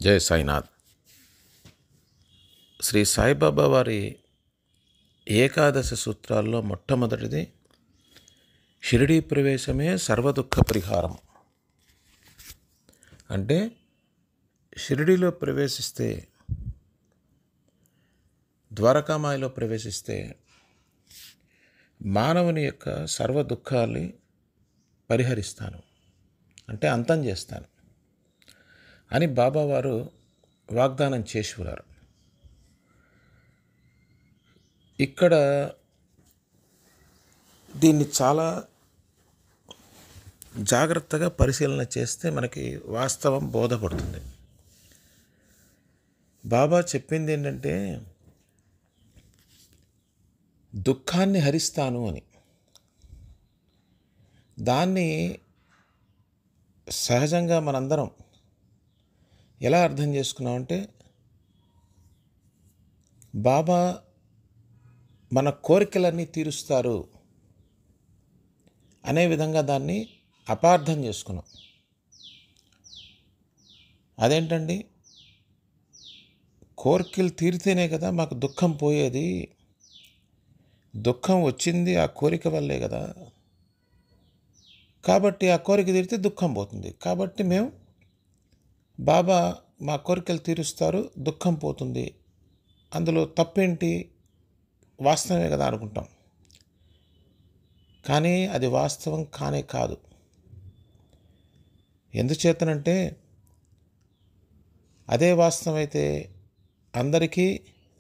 జై సాయినాథ్. శ్రీ సాయిబాబా వారి ఏకాదశి సూత్రాల్లో మొట్టమొదటిది షిరిడీ ప్రవేశమే సర్వదుఃఖ పరిహారం. అంటే షిరిడీలో ప్రవేశిస్తే, ద్వారకామాయిలో ప్రవేశిస్తే మానవుని యొక్క సర్వ దుఃఖాల్ని పరిహరిస్తాను, అంటే అంతం చేస్తాను అని బాబావారు వాగ్దానం చేసి ఉన్నారు. ఇక్కడ దీన్ని చాలా జాగ్రత్తగా పరిశీలన చేస్తే మనకి వాస్తవం బోధపడుతుంది. బాబా చెప్పింది ఏంటంటే దుఃఖాన్ని హరిస్తాను అని. దాన్ని సహజంగా మనందరం ఎలా అర్థం చేసుకున్నామంటే, బాబా మన కోరికలన్నీ తీరుస్తారు అనే విధంగా దాన్ని అపార్థం చేసుకున్నాం. అదేంటండి, కోరికలు తీరితేనే కదా మాకు దుఃఖం పోయేది. దుఃఖం వచ్చింది ఆ కోరిక వల్లే కదా, కాబట్టి ఆ కోరిక తీరితే దుఃఖం పోతుంది. కాబట్టి మేము బాబా మా కోరికలు తీరుస్తారు, దుఃఖం పోతుంది, అందులో తప్పేంటి, వాస్తవమే కదా అనుకుంటాం. కానీ అది వాస్తవం కానే కాదు. ఎందుచేతనంటే అదే వాస్తవం అయితే అందరికీ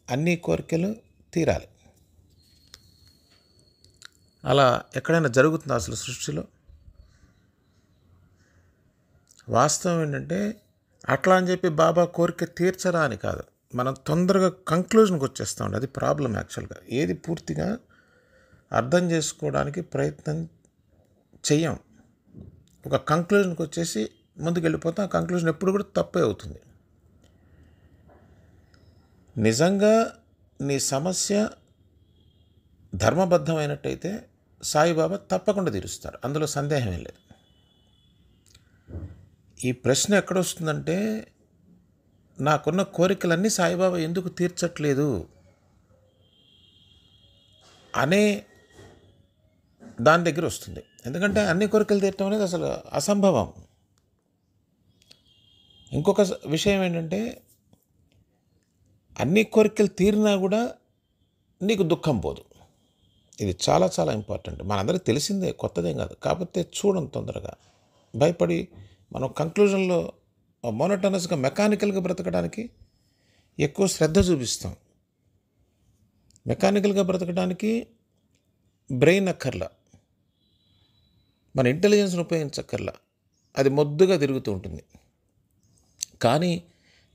అన్ని కోరికలు తీరాలి. అలా ఎక్కడైనా జరుగుతుందా అసలు సృష్టిలో? వాస్తవం ఏంటంటే అట్లా అని చెప్పి బాబా కోరిక తీర్చరా అని కాదు, మనం తొందరగా కంక్లూజన్కి వచ్చేస్తామండి. అది ప్రాబ్లం. యాక్చువల్గా ఏది పూర్తిగా అర్థం చేసుకోవడానికి ప్రయత్నం చెయ్యం. ఒక కంక్లూజన్కి వచ్చేసి ముందుకు వెళ్ళిపోతాం. ఆ కంక్లూజన్ ఎప్పుడు కూడా తప్పే అవుతుంది. నిజంగా నీ సమస్య ధర్మబద్ధమైనట్టయితే సాయిబాబా తప్పకుండా తీరుస్తారు, అందులో సందేహం లేదు. ఈ ప్రశ్న ఎక్కడొస్తుందంటే, నాకున్న కోరికలన్నీ సాయిబాబా ఎందుకు తీర్చట్లేదు అనే దాని దగ్గర వస్తుంది. ఎందుకంటే అన్ని కోరికలు తీర్చడం అనేది అసలు అసంభవం. ఇంకొక విషయం ఏంటంటే, అన్ని కోరికలు తీరినా కూడా నీకు దుఃఖం పోదు. ఇది చాలా చాలా ఇంపార్టెంట్. మనందరికీ తెలిసిందే, కొత్తదేం కాదు. కాకపోతే చూడం తొందరగా భయపడి మనం కంక్లూజన్లో మోనోటనస్గా మెకానికల్గా బ్రతకడానికి ఎక్కువ శ్రద్ధ చూపిస్తాం. మెకానికల్గా బ్రతకడానికి బ్రెయిన్ అక్కర్లా, మన ఇంటెలిజెన్స్ని ఉపయోగించక్కర్లా, అది మొద్దుగా తిరుగుతూ ఉంటుంది. కానీ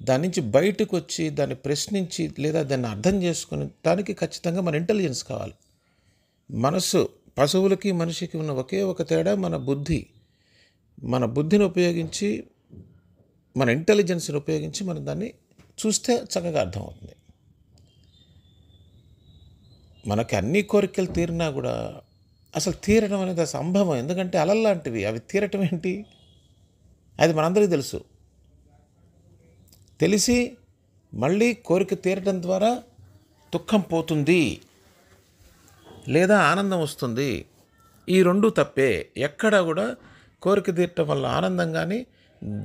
దాని నుంచి బయటకు వచ్చి దాన్ని ప్రశ్నించి లేదా దాన్ని అర్థం చేసుకుని దానికి ఖచ్చితంగా మన ఇంటెలిజెన్స్ కావాలి. మనస్సు, పశువులకి మనిషికి ఉన్న ఒకే ఒక తేడా మన బుద్ధి. మన బుద్ధిని ఉపయోగించి, మన ఇంటెలిజెన్స్ని ఉపయోగించి మనం దాన్ని చూస్తే చక్కగా అర్థమవుతుంది. మనకి అన్ని కోరికలు తీరినా కూడా అసలు తీరడం అనేది అసంభవం. ఎందుకంటే అలల్లాంటివి అవి తీరటం ఏంటి, అది మనందరికీ తెలుసు. తెలిసి మళ్ళీ కోరిక తీరటం ద్వారా దుఃఖం పోతుంది లేదా ఆనందం వస్తుంది. ఈ రెండు తప్పే. ఎక్కడా కూడా కోరిక తీరటం వల్ల ఆనందం కానీ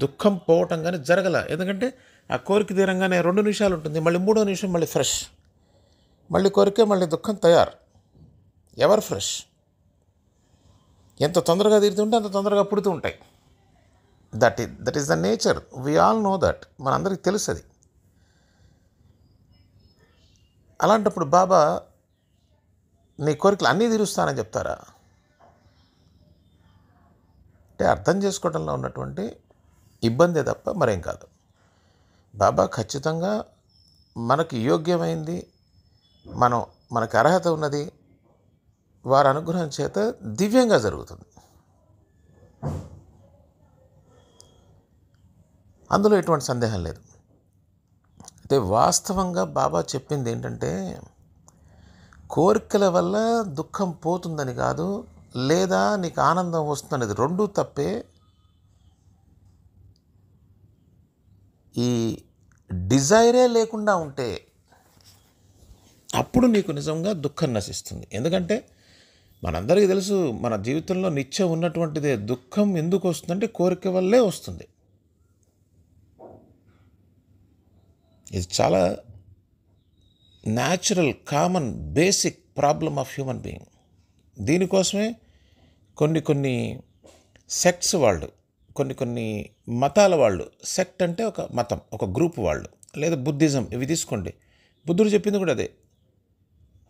దుఃఖం పోవటం కానీ జరగల. ఎందుకంటే ఆ కోరిక తీరంగానే 2 నిమిషాలు ఉంటుంది, మళ్ళీ 3వ నిమిషం మళ్ళీ ఫ్రెష్, మళ్ళీ కోరిక మళ్ళీ దుఃఖం తయారు. Ever fresh. ఎంత తొందరగా తీరుతుంటే అంత తొందరగా పుడుతూ ఉంటాయి. That is the nature. We all know that. మనందరికీ తెలుసు అది. అలాంటప్పుడు బాబా నీ కోరికలు అన్నీ తీరుస్తానని చెప్తారా? అంటే అర్థం చేసుకోవడంలో ఉన్నటువంటి ఇబ్బందే తప్ప మరేం కాదు. బాబా ఖచ్చితంగా మనకి యోగ్యమైంది, మనకు అర్హత ఉన్నది, వారి అనుగ్రహం చేత దివ్యంగా జరుగుతుంది. అందులో ఎటువంటి సందేహం లేదు. అయితే వాస్తవంగా బాబా చెప్పింది ఏంటంటే, కోరికల వల్ల దుఃఖం పోతుందని కాదు, లేదా నీకు ఆనందం వస్తుందనేది రెండూ తప్పే. ఈ డిజైరే లేకుండా ఉంటే అప్పుడు నీకు నిజంగా దుఃఖం నశిస్తుంది. ఎందుకంటే మనందరికీ తెలుసు, మన జీవితంలో నిత్యం ఉన్నటువంటిదే. దుఃఖం ఎందుకు వస్తుందంటే కోరిక వల్లే వస్తుంది. ఇది చాలా natural, common, basic problem of human being. దీనికోసమే కొన్ని సెక్ట్స్ వాళ్ళు, కొన్ని మతాల వాళ్ళు, సెక్ట్ అంటే ఒక మతం, ఒక గ్రూప్ వాళ్ళు, లేదా బుద్ధిజం, ఇవి తీసుకోండి. బుద్ధుడు చెప్పింది కూడా అదే.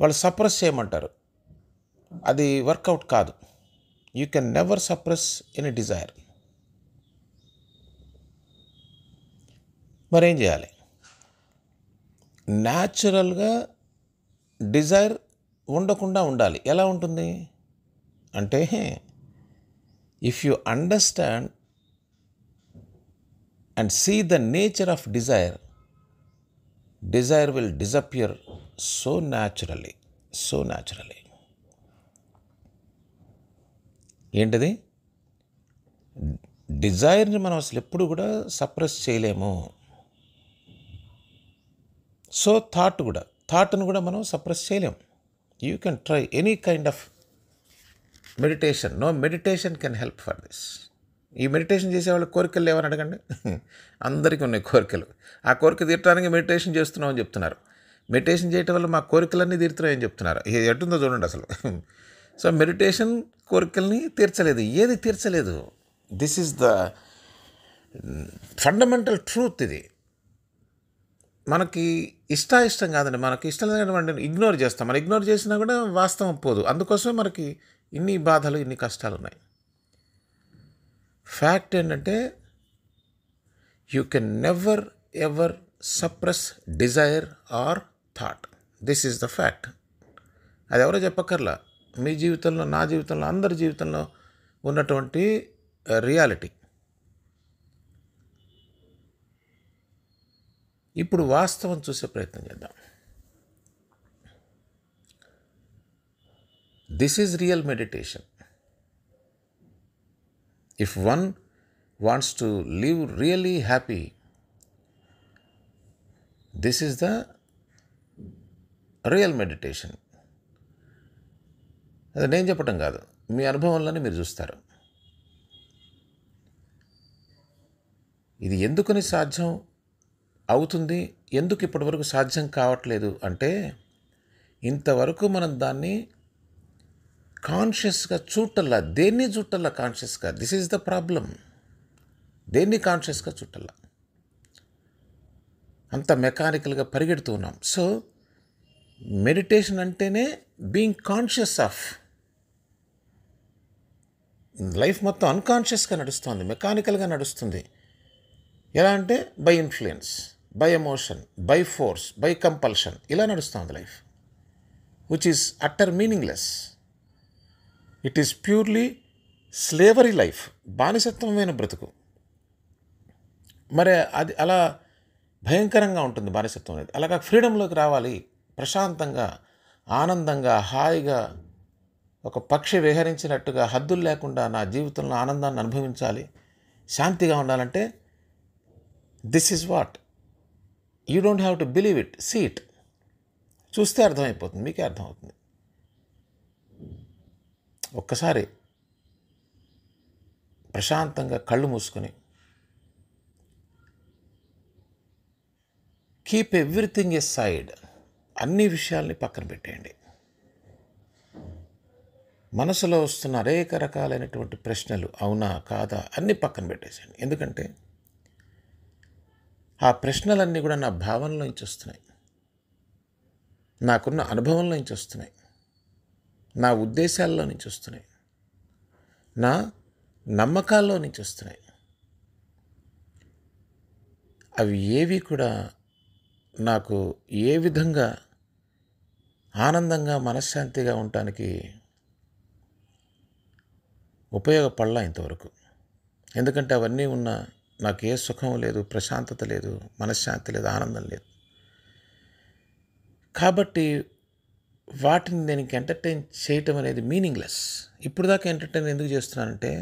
వాళ్ళు సప్రెస్ చేయమంటారు. అది వర్కౌట్ కాదు. You can never suppress any desire. మరేం చేయాలి? న్యాచురల్గా డిజైర్ ఉండకుండా ఉండాలి. ఎలా ఉంటుంది అంటే, if you understand and see the nature of desire, desire will disappear so naturally. ఏంటది? డిజైర్ని మనం అసలు ఎప్పుడు కూడా సప్రెస్ చేయలేము. సో థాట్ను కూడా మనం సప్రెస్ చేయలేము. You can try any kind of meditation. No meditation can help for this. ఈ మెడిటేషన్ చేసేవాళ్ళు కోరికలు లేవని అడగండి. అందరికీ ఉన్నాయి కోరికలు. ఆ కోరిక తీర్చడానికి మెడిటేషన్ చేస్తున్నామని చెప్తున్నారు. మెడిటేషన్ చేయటం వల్ల మా కోరికలన్నీ తీరుతున్నాయని చెప్తున్నారు. ఇది ఎటుందో చూడండి అసలు. సో మెడిటేషన్ కోరికల్ని తీర్చలేదు. ఏది తీర్చలేదు? This is the fundamental truth. ఇది మనకి ఇష్టం కాదండి. మనకి ఇష్టం లేని ఇగ్నోర్ చేస్తాం. మనం ఇగ్నోర్ చేసినా కూడా వాస్తవం పోదు. అందుకోసమే మనకి ఇన్ని బాధలు, ఇన్ని కష్టాలు ఉన్నాయి. ఫ్యాక్ట్ ఏంటంటే, you can never ever suppress desire or thought. This is the fact. అది ఎవరో చెప్పక్కర్లా. మీ జీవితంలో, నా జీవితంలో, అందరి జీవితంలో ఉన్నటువంటి రియాలిటీ. ఇప్పుడు వాస్తవం చూసే ప్రయత్నం చేద్దాం. This is real meditation. If one wants to live really happy, this is the real meditation. అది నేను చెప్పటం కాదు, మీ అనుభవంలోనే మీరు చూస్తారు. ఇది ఎందుకని సాధ్యం అవుతుంది, ఎందుకు ఇప్పటివరకు సాధ్యం కావట్లేదు అంటే, ఇంతవరకు మనం దాన్ని కాన్షియస్గా చూడటల్లా. దేన్ని చూడటల్లా కాన్షియస్గా. This is the problem. దేన్ని కాన్షియస్గా చూడటల్లా. అంత మెకానికల్గా పరిగెడుతూ ఉన్నాం. సో మెడిటేషన్ అంటేనే బీయింగ్ కాన్షియస్ ఆఫ్. లైఫ్ మొత్తం అన్కాన్షియస్గా నడుస్తుంది, మెకానికల్గా నడుస్తుంది. ఎలా అంటే by influence, by emotion, by force, by compulsion, ఇలా నడుస్తుంది life, which is utter meaningless. It is purely slavery life, బానిసత్వమైన బ్రతుకు. మరి అది అలా భయంకరంగా ఉంటుంది బానిసత్వం అనేది. అలాగా ఫ్రీడంలోకి రావాలి, ప్రశాంతంగా, ఆనందంగా, హాయిగా, ఒక పక్షి విహరించినట్టుగా హద్దులు లేకుండా నా జీవితంలో ఆనందాన్ని అనుభవించాలి, శాంతిగా ఉండాలంటే this is what. You don't have to believe it, see it. చూస్తే అర్థమైపోతుంది, మీకే అర్థమవుతుంది. ఒక్కసారి ప్రశాంతంగా కళ్ళు మూసుకొని, కీప్ ఎవ్రీథింగ్ ఎ సైడ్, అన్ని విషయాల్ని పక్కన పెట్టేయండి. మనసులో వస్తున్న అనేక రకాలైనటువంటి ప్రశ్నలు, అవునా కాదా, అన్నీ పక్కన పెట్టేసేయండి. ఎందుకంటే ఆ ప్రశ్నలన్నీ కూడా నా భావనలో నుంచి వస్తున్నాయి, నాకున్న అనుభవంలో నుంచి వస్తున్నాయి, నా ఉద్దేశాల్లో నుంచి వస్తున్నాయి, నా నమ్మకాల్లో నుంచి వస్తున్నాయి. అవి ఏవి కూడా నాకు ఏ విధంగా ఆనందంగా, మనశ్శాంతిగా ఉండటానికి ఉపయోగపడలా ఇంతవరకు. ఎందుకంటే అవన్నీ ఉన్న నాకు ఏ సుఖం లేదు, ప్రశాంతత లేదు, మనశ్శాంతి లేదు, ఆనందం లేదు. కాబట్టి వాటిని నేను ఎంటర్టైన్ చేయటం అనేది మీనింగ్లెస్. ఇప్పుడు దాకా ఎంటర్టైన్ ఎందుకు చేస్తున్నానంటే,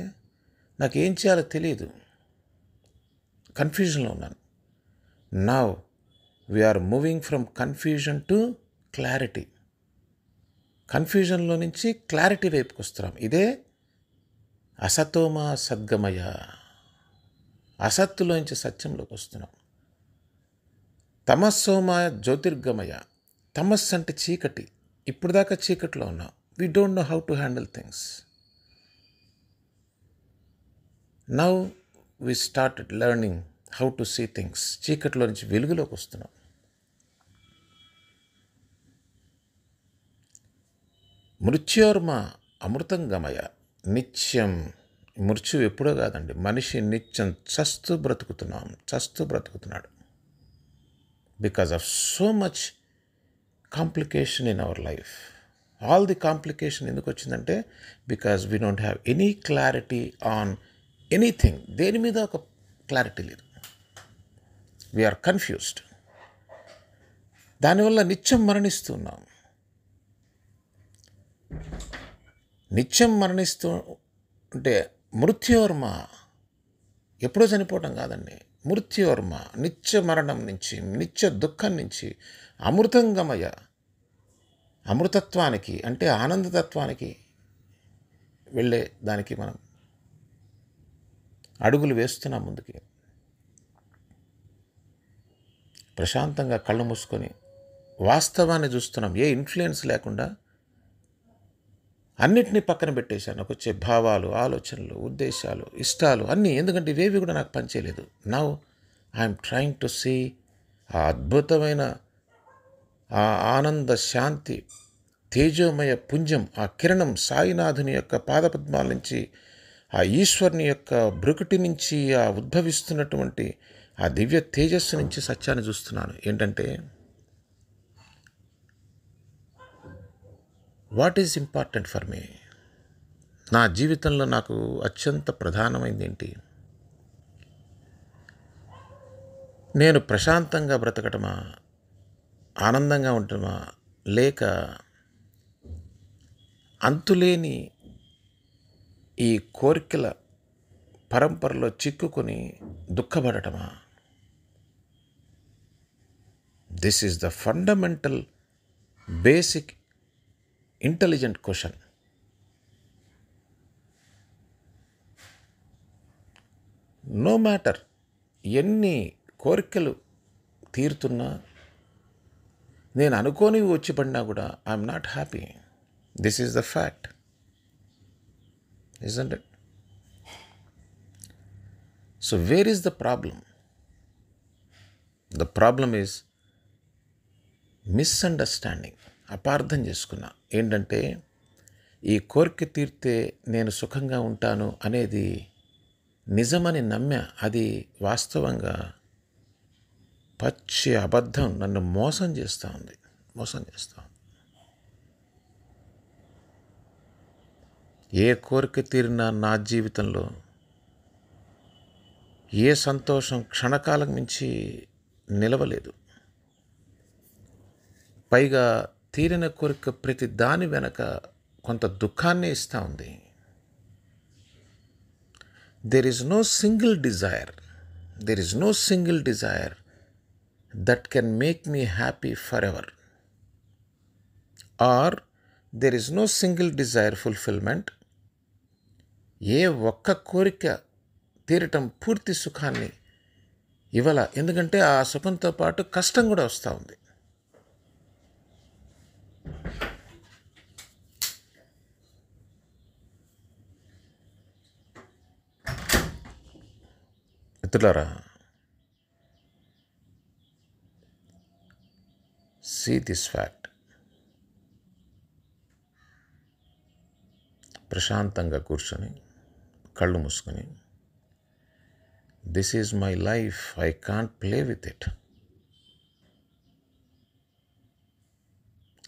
నాకు ఏం చేయాలో తెలియదు, కన్ఫ్యూజన్లో ఉన్నాను. Now we're moving from confusion to clarity. కన్ఫ్యూజన్లో నుంచి క్లారిటీ వైపుకి వస్తున్నాం. ఇదే అసతోమ సద్గమయ. అసత్తులోంచి సత్యంలోకి వస్తున్నాం. తమస్సోమ జ్యోతిర్గమయ. తమస్సు అంటే చీకటి. ఇప్పుడు దాకా చీకటిలో ఉన్నాం. We don't know how to handle things. Now we started learning how to see things. చీకటిలో నుంచి వెలుగులోకి వస్తున్నాం. మృత్యోర్మ అమృతం గమయ. నిత్యం మృత్యు ఎప్పుడో కాదండి, మనిషి నిత్యం చస్తూ బ్రతుకుతున్నాడు. Because of so much complication in our life. All the complication ఎందుకు వచ్చిందంటే because we don't have any clarity on anything. దేని మీద ఒక క్లారిటీ లేదు. We are confused. దానివల్ల నిత్యం మరణిస్తున్నాం. నిత్యం మరణిస్తూ అంటే మృత్యోర్మ, ఎప్పుడో చనిపోవటం కాదండి. మృత్యోర్మ నిత్య మరణం నుంచి, నిత్య దుఃఖం నుంచి అమృతంగమయ, అమృతత్వానికి అంటే ఆనందతత్వానికి వెళ్ళే దానికి మనం అడుగులు వేస్తున్నాం ముందుకి. ప్రశాంతంగా కళ్ళు మూసుకొని వాస్తవాన్ని చూస్తున్నాం. ఏ ఇన్ఫ్లుయెన్స్ లేకుండా అన్నిటినీ పక్కన పెట్టేశాను. నాకు వచ్చే భావాలు, ఆలోచనలు, ఉద్దేశాలు, ఇష్టాలు అన్నీ. ఎందుకంటే ఇవేవి కూడా నాకు పనిచేయలేదు. Now I'm trying to see ఆ అద్భుతమైన ఆ ఆనంద శాంతి తేజోమయ పుంజం, ఆ కిరణం సాయినాథుని యొక్క పాదపద్మాల నుంచి, ఆ ఈశ్వరుని యొక్క బ్రుకుటి నుంచి ఆ ఉద్భవిస్తున్నటువంటి ఆ దివ్య తేజస్సు నుంచి సత్యాన్ని చూస్తున్నాను. ఏంటంటే what is important for me. నా జీవితంలో నాకు అత్యంత ప్రధానమైనది ఏంటి? నేను ప్రశాంతంగా బ్రతకటమా, ఆనందంగా ఉండటమా, లేక అంతులేని ఈ కోరికల పరంపరలో చిక్కుకొని దుఃఖపడటమా? This is the fundamental basic intelligent question. No matter ఎన్ని కోరికలు తీరుతున్నా, నేను అనుకోనివి వచ్చి పడినా కూడా I'm not happy. This is the fact, isn't it? So where is the problem? The problem is misunderstanding. అపార్థం చేసుకున్నా. ఏంటంటే ఈ కోరిక తీరితే నేను సుఖంగా ఉంటాను అనేది నిజమని నమ్మా. అది వాస్తవంగా పచ్చి అబద్ధం. నన్ను మోసం చేస్తూ ఉంది. ఏ కోరిక తీరినా నా జీవితంలో ఏ సంతోషం క్షణకాలం మించి నిలవలేదు. పైగా తీరిన కోరిక ప్రతి దాని వెనక కొంత దుఃఖాన్ని ఇస్తూ ఉంది. There is no single desire that can make me happy forever, or there is no single desire fulfilment. ఏ ఒక్క కోరిక తీరటం పూర్తి సుఖాన్ని ఇవ్వాల. ఎందుకంటే ఆ సుఖంతో పాటు కష్టం కూడా వస్తూ ఉంది. మిత్రులారా, సీ దిస్ ఫ్యాక్ట్. ప్రశాంతంగా కూర్చొని కళ్ళు మూసుకొని, this is my life, I can't play with it.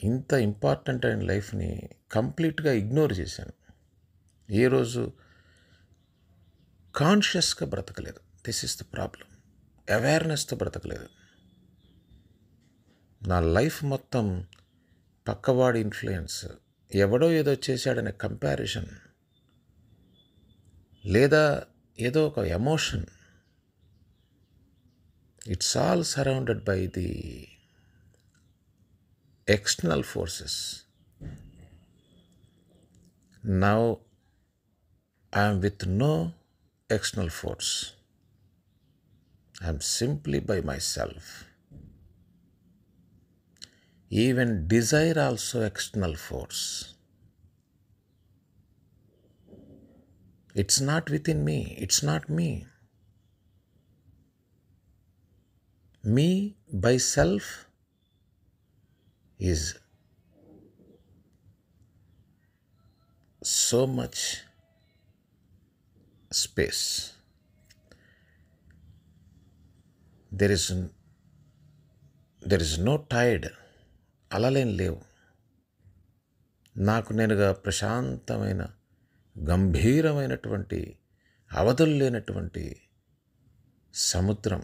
ఇంత ఇంపార్టెంట్ అయిన లైఫ్ని కంప్లీట్గా ఇగ్నోర్ చేశాను. ఏ రోజు కాన్షియస్గా బ్రతకలేదు. This is the problem. అవేర్నెస్తో బ్రతకలేదు. నా లైఫ్ మొత్తం పక్కవాడి ఇన్ఫ్లుయెన్స్, ఎవడో ఏదో చేశాడనే కంపారిజన్, లేదా ఏదో ఒక emotion, It's all surrounded by the external forces. Now I am with no external force. I am simply by myself. Even desire also external force. It's not within me. It's not me. Me by self is so much space. There is no tide. అలలేం లేవు. నాకు నేనుగా ప్రశాంతమైన గంభీరమైనటువంటి అవధులు లేనటువంటి సముద్రం.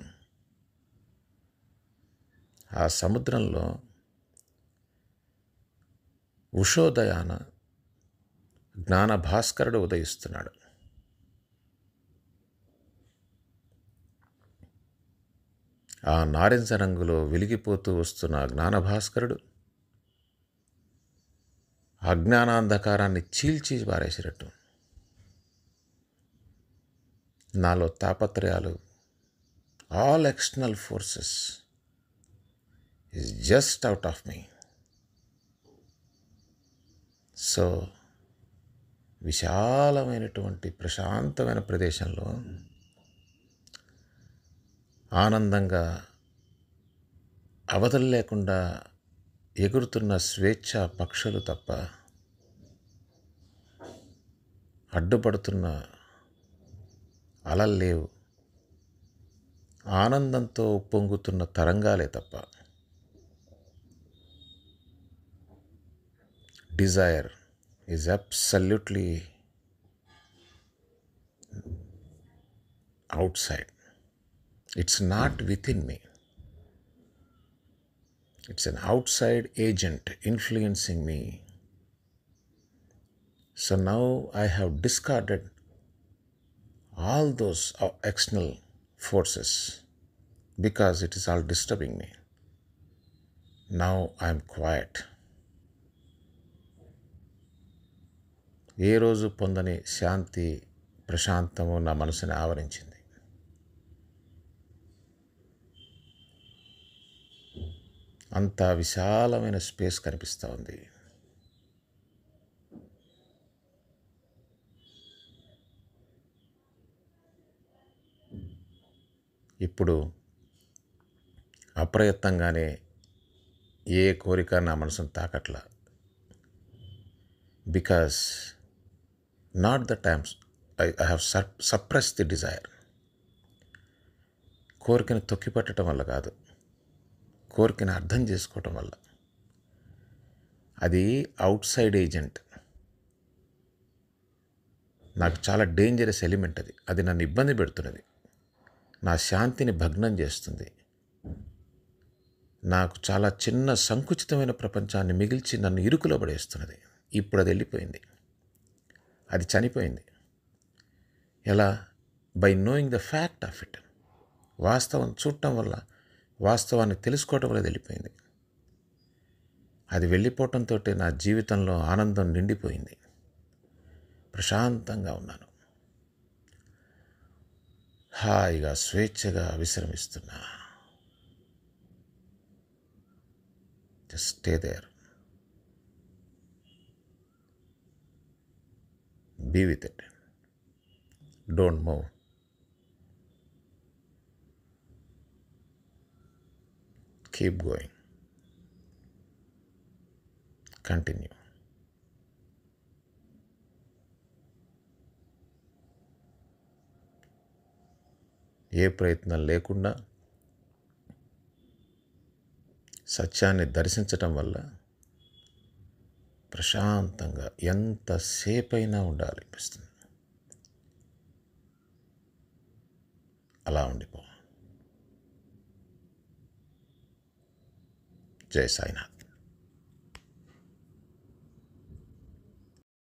ఆ సముద్రంలో ఉషోదయాన జ్ఞాన భాస్కరుడు ఉదయిస్తున్నాడు. ఆ నారింజ రంగులో వెలిగిపోతూ వస్తున్న జ్ఞాన భాస్కరుడు అజ్ఞానాంధకారాన్ని చీల్చి పారేసినట్టు నాలో తాపత్రయాలు, all external forces is just out of me. So విశాలమైనటువంటి ప్రశాంతమైన ప్రదేశంలో ఆనందంగా అవధులు లేకుండా ఎగురుతున్న స్వేచ్ఛ పక్షులు తప్ప అడ్డుపడుతున్న అలలు లేవు. ఆనందంతో ఉప్పొంగుతున్న తరంగాలే తప్ప. Dzire is absolutely outside. It's not within me. It's an outside agent influencing me. So now I have discarded all those external forces because it is all disturbing me. Now I am quiet. ఏ రోజు పొందని శాంతి ప్రశాంతము నా మనసుని ఆవరించింది. అంత విశాలమైన space కనిపిస్తూ ఉంది. ఇప్పుడు అప్రయత్నంగానే ఏ కోరిక నా మనసును తాకట్లా. Because not the times I have suppressed the desire. కోరికను తొక్కిపట్టడం వల్ల కాదు, కోరికను అర్థం చేసుకోవటం వల్ల. అది అవుట్ సైడ్ ఏజెంట్, నాకు చాలా డేంజరస్ ఎలిమెంట్. అది నన్ను ఇబ్బంది పెడుతున్నది, నా శాంతిని భగ్నం చేస్తుంది. నాకు చాలా చిన్న సంకుచితమైన ప్రపంచాన్ని మిగిల్చి నన్ను ఇరుకులో పడేస్తున్నది. ఇప్పుడు అది వెళ్ళిపోయింది, అది చనిపోయింది. ఎలా? By knowing the fact of it. వాస్తవం చూడటం వల్ల, వాస్తవాన్ని తెలుసుకోవటం వల్ల వెళ్ళిపోయింది. అది వెళ్ళిపోవటంతో నా జీవితంలో ఆనందం నిండిపోయింది. ప్రశాంతంగా ఉన్నాను, హాయిగా స్వేచ్ఛగా విశ్రమిస్తున్నా. Just stay there, be with it, don't move. Keep going. Continue. ఏ ప్రయత్నం లేకుండా సత్యాన్ని దర్శించటం వల్ల ప్రశాంతంగా ఎంతసేపైనా ఉండాలనిపిస్తుంది. అలా ఉండిపో. జై సాయినాథ్.